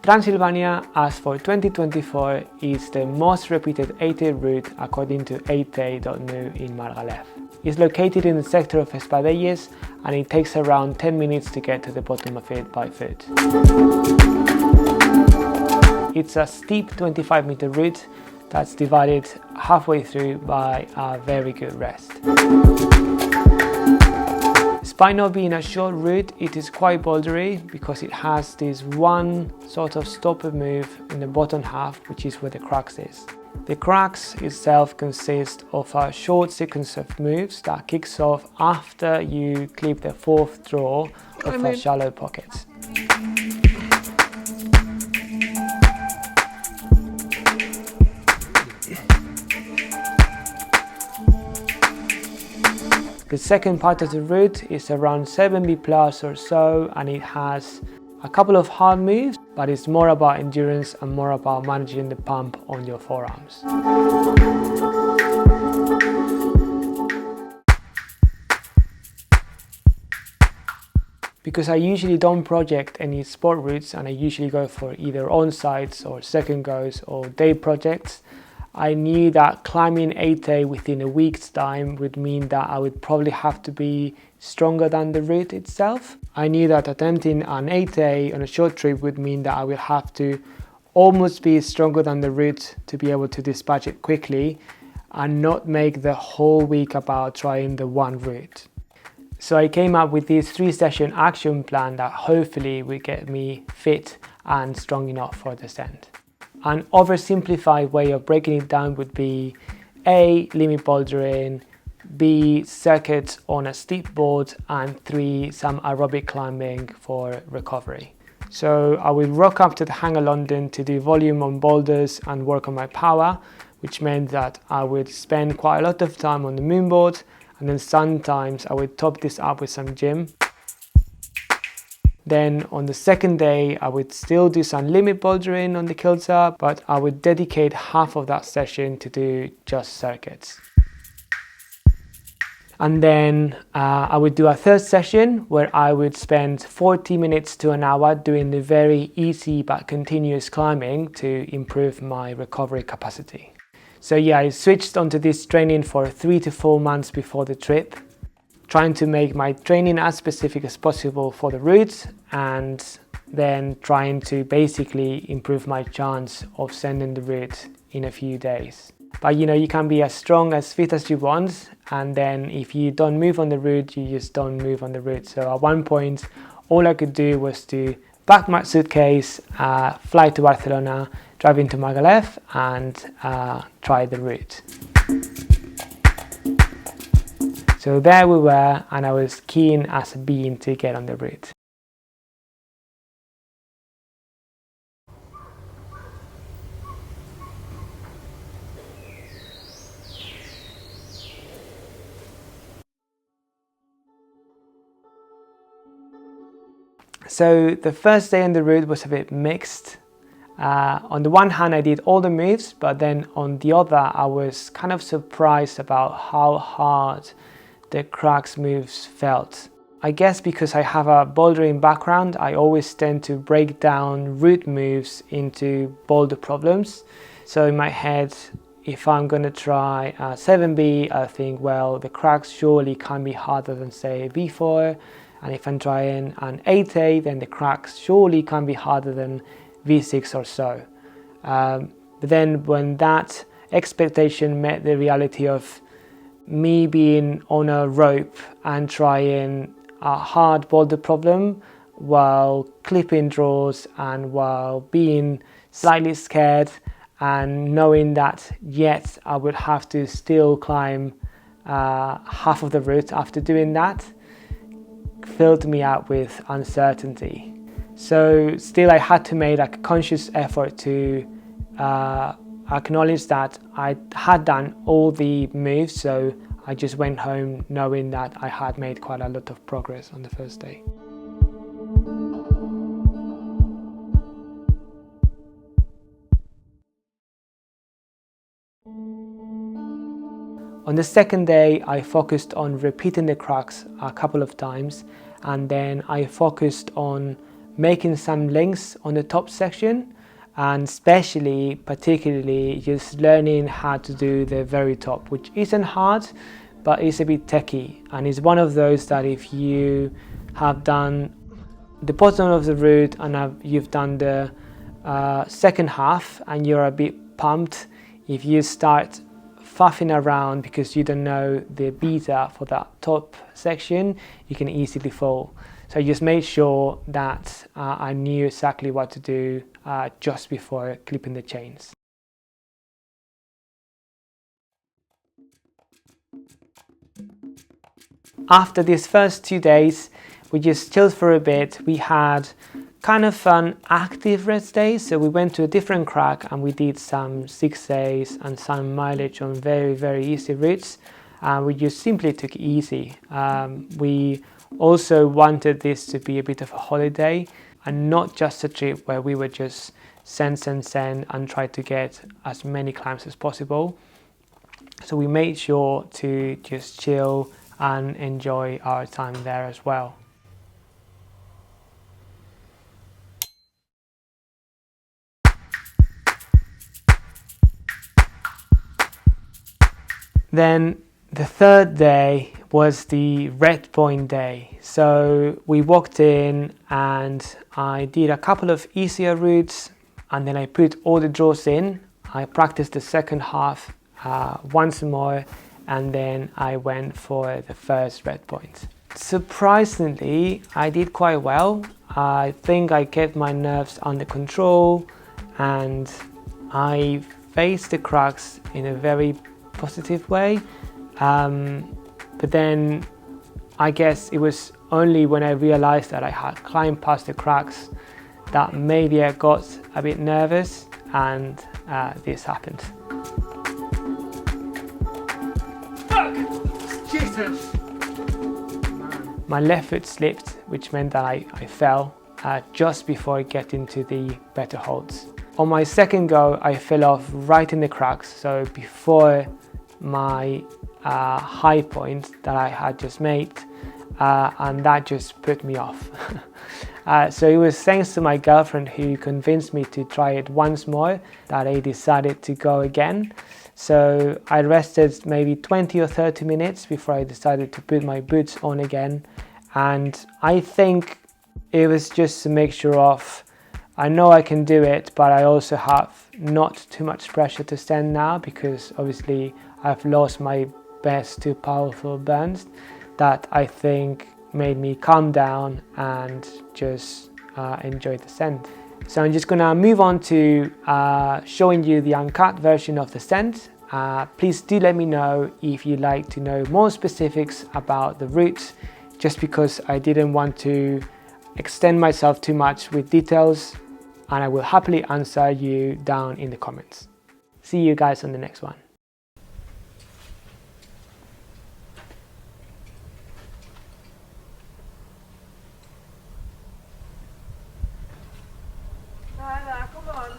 Transilvania, as for 2024, is the most repeated 8A route according to 8A.nu in Margalef. It's located in the sector of Espadelles and it takes around 10 minutes to get to the bottom of it by foot. It's a steep 25-meter route that's divided halfway through by a very good rest. Despite not being a short route, it is quite bouldery because it has this one sort of stopper move in the bottom half, which is where the crux is. The crux itself consists of a short sequence of moves that kicks off after you clip the fourth draw of a shallow pocket. The second part of the route is around 7B plus or so, and it has a couple of hard moves, but it's more about endurance and more about managing the pump on your forearms. Because I usually don't project any sport routes and I usually go for either onsights or second goes or day projects, I knew that climbing 8A within a week's time would mean that I would probably have to be stronger than the route itself. I knew that attempting an 8A on a short trip would mean that I would have to almost be stronger than the route to be able to dispatch it quickly and not make the whole week about trying the one route. So I came up with this 3-session action plan that hopefully would get me fit and strong enough for descent. An oversimplified way of breaking it down would be A, limit bouldering, B, circuits on a steep board, and 3, some aerobic climbing for recovery. So I would rock up to the Hangar London to do volume on boulders and work on my power, which meant that I would spend quite a lot of time on the moonboard, and then sometimes I would top this up with some gym. Then on the second day, I would still do some limit bouldering on the kilter, but I would dedicate half of that session to do just circuits. And then I would do a third session where I would spend 40 minutes to an hour doing the very easy but continuous climbing to improve my recovery capacity. So yeah, I switched onto this training for 3 to 4 months before the trip, trying to make my training as specific as possible for the route and then trying to basically improve my chance of sending the route in a few days. But you know, you can be as strong, as fit as you want, and then if you don't move on the route, you just don't move on the route. So at one point, all I could do was to pack my suitcase, fly to Barcelona, drive into Margalef and try the route. So there we were, and I was keen as a bean to get on the route. So the first day on the route was a bit mixed. On the one hand, I did all the moves, but then on the other, I was kind of surprised about how hard the crux moves felt. I guess because I have a bouldering background, I always tend to break down route moves into boulder problems. So in my head, if I'm going to try 7B, I think, well, the crux surely can be harder than, say, V4. And if I'm trying an 8A, then the crux surely can be harder than V6 or so. But then when that expectation met the reality of me being on a rope and trying a hard boulder problem while clipping draws and while being slightly scared and knowing that yet I would have to still climb half of the route after doing that, filled me out with uncertainty. So still I had to make a conscious effort to acknowledge that I had done all the moves, so I just went home knowing that I had made quite a lot of progress on the first day. On the second day, I focused on repeating the crux a couple of times, and then I focused on making some links on the top section, and particularly just learning how to do the very top, which isn't hard, but it's a bit techy, and it's one of those that if you have done the bottom of the route and you've done the second half and you're a bit pumped, if you start faffing around because you don't know the beta for that top section, you can easily fall. So I just made sure that I knew exactly what to do just before clipping the chains. After these first 2 days, we just chilled for a bit. We had kind of an active rest day, so we went to a different crag and we did some 6As and some mileage on very easy routes. We just simply took it easy. We also wanted this to be a bit of a holiday and not just a trip where we would just send and try to get as many climbs as possible. So we made sure to just chill and enjoy our time there as well. Then the third day was the redpoint day. So we walked in and I did a couple of easier routes, and then I put all the draws in. I practiced the second half once more, and then I went for the first redpoint. Surprisingly, I did quite well. I think I kept my nerves under control and I faced the crux in a very positive way, but then I guess it was only when I realized that I had climbed past the crux that maybe I got a bit nervous, and this happened. Fuck! Jesus! My left foot slipped, which meant that I fell just before getting to the better holds. On my second go, I fell off right in the crux, so before my high point that I had just made, and that just put me off. So it was thanks to my girlfriend who convinced me to try it once more that I decided to go again. So I rested maybe 20 or 30 minutes before I decided to put my boots on again, and I think it was just to make sure of I know I can do it, but I also have not too much pressure to stand now, because obviously I've lost my best 2 powerful burns that I think made me calm down and just enjoy the ascent. So I'm just gonna move on to showing you the uncut version of the ascent. Please do let me know if you'd like to know more specifics about the route, just because I didn't want to extend myself too much with details, and I will happily answer you down in the comments. See you guys on the next one. Come on.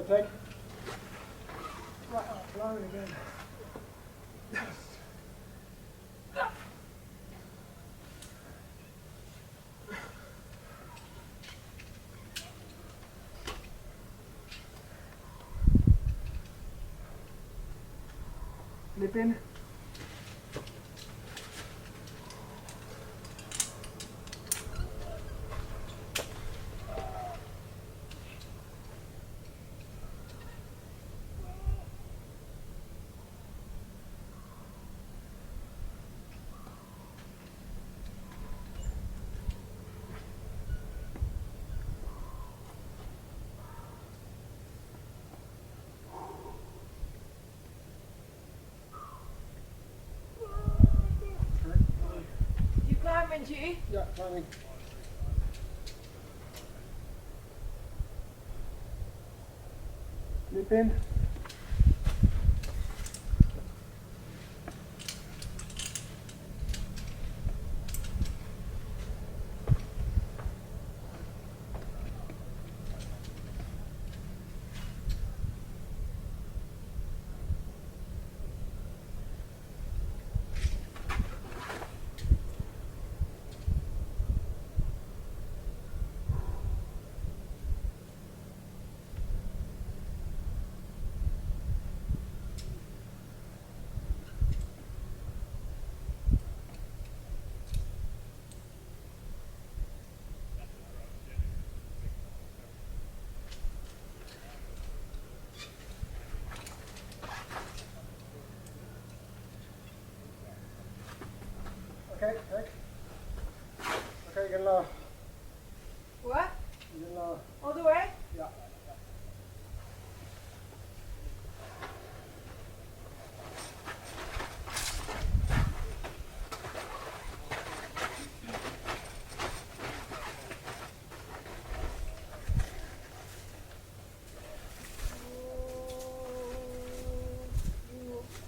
take. Right up, blowing again. Flip in. Benji? Yeah, climbing. Flip in. Okay, take. Okay, get low. What? Get low. All the way? Yeah.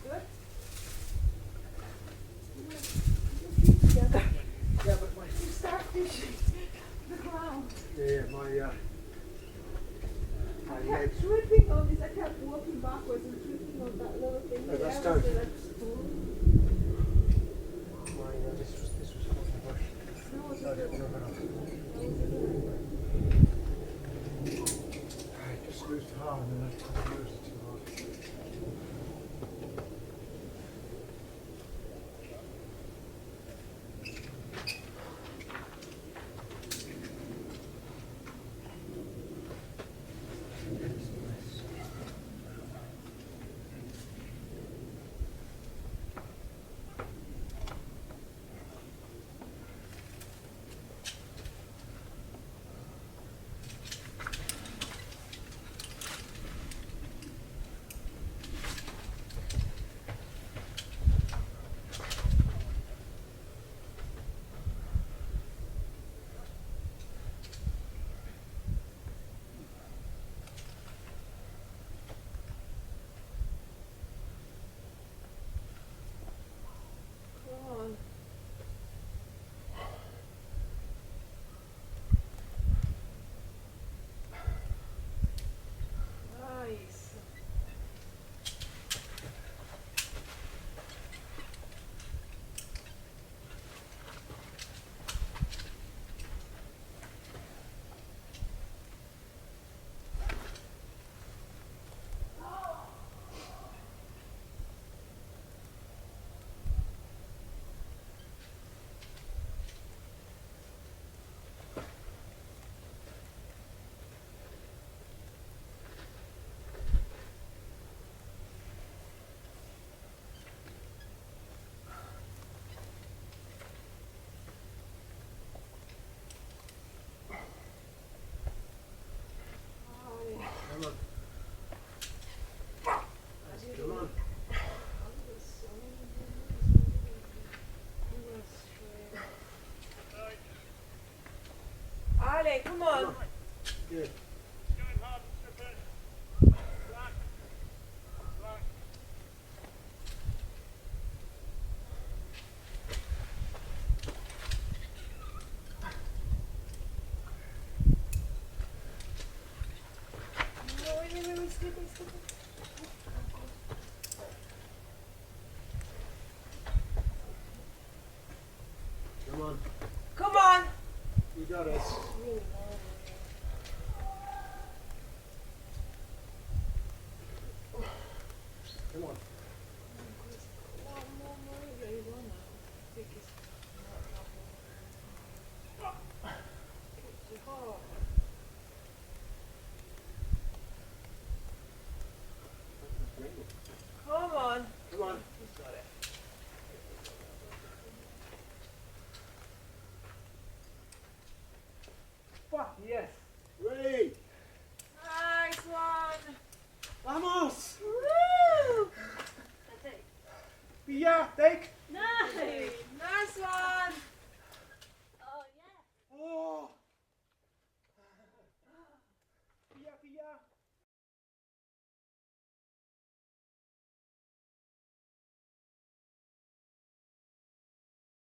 Good? Yeah, but my You start fishing the ground. my I legs. kept tripping on this. I kept walking backwards and tripping on that little thing. No, that's there. done. So that's cool. This was fucking bush. No, it's No, okay. I just squeezed hard and then I closed it too hard. Come on. Nice. Come on. Come on. Ale, come on. Good. No, wait, got it. Come on. Come on. Come on. Got it. Fuck yes.